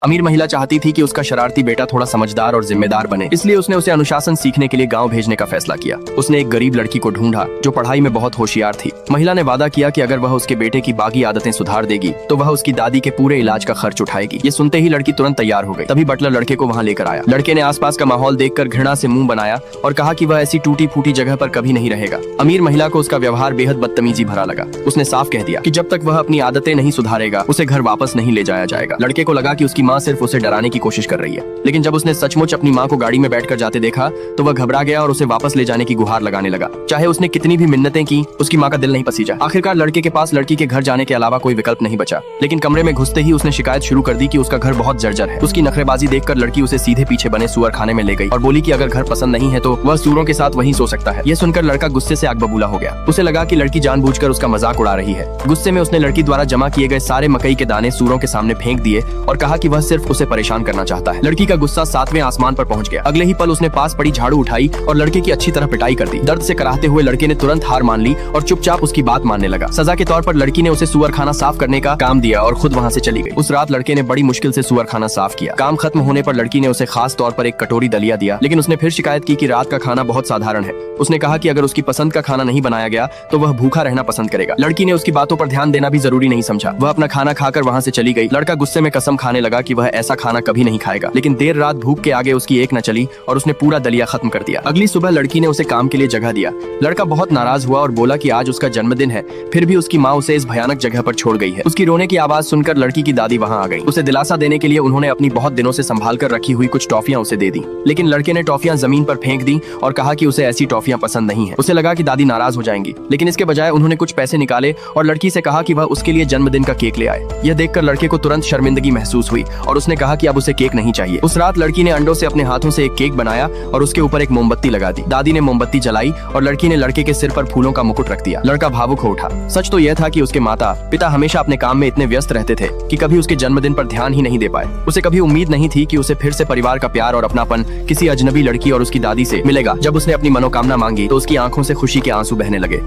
अमीर महिला चाहती थी कि उसका शरारती बेटा थोड़ा समझदार और जिम्मेदार बने, इसलिए उसने उसे अनुशासन सीखने के लिए गांव भेजने का फैसला किया। उसने एक गरीब लड़की को ढूंढा जो पढ़ाई में बहुत होशियार थी। महिला ने वादा किया कि अगर वह उसके बेटे की बाकी आदतें सुधार देगी तो वह उसकी दादी के पूरे इलाज का खर्च उठाएगी। ये सुनते ही लड़की तुरंत तैयार हो गई। तभी बटलर लड़के को वहाँ लेकर आया। लड़के ने आसपास का माहौल देखकर घृणा से मुंह बनाया और कहा कि वह ऐसी टूटी फूटी जगह पर कभी नहीं रहेगा। अमीर महिला को उसका व्यवहार बेहद बदतमीजी भरा लगा। उसने साफ कह दिया कि जब तक वह अपनी आदतें नहीं सुधारेगा उसे घर वापस नहीं ले जाया जाएगा। लड़के को लगा कि उसकी माँ सिर्फ उसे डराने की कोशिश कर रही है, लेकिन जब उसने सचमुच अपनी माँ को गाड़ी में बैठकर जाते देखा तो वह घबरा गया और उसे वापस ले जाने की गुहार लगाने लगा। चाहे उसने कितनी भी मिन्नतें की, उसकी माँ का दिल नहीं पसीजा। आखिरकार लड़के के पास लड़की के घर जाने के अलावा कोई विकल्प नहीं बचा। लेकिन कमरे में घुसते ही उसने शिकायत शुरू कर दी कि उसका घर बहुत जर्जर है। उसकी नखरेबाजी देखकर लड़की उसे सीधे पीछे बने सूअर खाने में ले गई और बोली कि अगर घर पसंद नहीं है तो वह सूअरों के साथ वहीं सो सकता है। यह सुनकर लड़का गुस्से से आग बबूला हो गया। उसे लगा कि लड़की जानबूझकर उसका मजाक उड़ा रही है। गुस्से में उसने लड़की द्वारा जमा किए गए सारे मकई के दाने सूअरों के सामने फेंक दिए और कहा कि वह सिर्फ उसे परेशान करना चाहता है। लड़की का गुस्सा 7वें आसमान पर पहुंच गया। अगले ही पल उसने पास पड़ी झाड़ू उठाई और लड़के की अच्छी तरह पिटाई कर दी। दर्द से कराहते हुए लड़के ने तुरंत हार मान ली और चुपचाप उसकी बात मानने लगा। सजा के तौर पर लड़की ने उसे सूअर खाना साफ करने का काम दिया और खुद वहां से चली गई। उस रात लड़के ने बड़ी मुश्किल से सूअर खाना साफ किया। काम खत्म होने पर लड़की ने उसे खास तौर पर एक कटोरी दलिया दिया, लेकिन उसने फिर शिकायत की कि रात का खाना बहुत साधारण है। उसने कहा कि अगर उसकी पसंद का खाना नहीं बनाया गया तो वह भूखा रहना पसंद करेगा। लड़की ने उसकी बातों पर ध्यान देना भी जरूरी नहीं समझा। वह अपना खाना खाकर वहां से चली गई। लड़का गुस्से में कसम खाने लगा कि वह ऐसा खाना कभी नहीं खाएगा, लेकिन देर रात भूख के आगे उसकी एक न चली और उसने पूरा दलिया खत्म कर दिया। अगली सुबह लड़की ने उसे काम के लिए जगह दिया। लड़का बहुत नाराज हुआ और बोला कि आज उसका जन्मदिन है, फिर भी उसकी माँ उसे इस भयानक जगह पर छोड़ गई है। उसकी रोने की आवाज सुनकर लड़की की दादी वहाँ आ गई। उसे दिलासा देने के लिए उन्होंने अपनी बहुत दिनों से संभाल कर रखी हुई कुछ टॉफियां उसे दे दी, लेकिन लड़के ने टॉफियां जमीन पर फेंक दी और कहा कि उसे ऐसी टॉफियां पसंद नहीं है। उसे लगा कि दादी नाराज हो जाएंगी, लेकिन इसके बजाय उन्होंने कुछ पैसे निकाले और लड़की से कहा कि वह उसके लिए जन्मदिन का केक ले आए। यह देखकर लड़के को तुरंत शर्मिंदगी महसूस हुई और उसने कहा कि अब उसे केक नहीं चाहिए। उस रात लड़की ने अंडों से अपने हाथों से एक केक बनाया और उसके ऊपर एक मोमबत्ती लगा दी। दादी ने मोमबत्ती जलाई और लड़की ने लड़के के सिर पर फूलों का मुकुट रख दिया। लड़का भावुक हो उठा। सच तो यह था कि उसके माता पिता हमेशा अपने काम में इतने व्यस्त रहते थे कि कभी उसके जन्मदिन पर ध्यान ही नहीं दे पाए। उसे कभी उम्मीद नहीं थी कि उसे फिर से परिवार का प्यार और अपनापन किसी अजनबी लड़की और उसकी दादी से मिलेगा। जब उसने अपनी मनोकामना मांगी तो उसकी आंखों से खुशी के आंसू बहने लगे।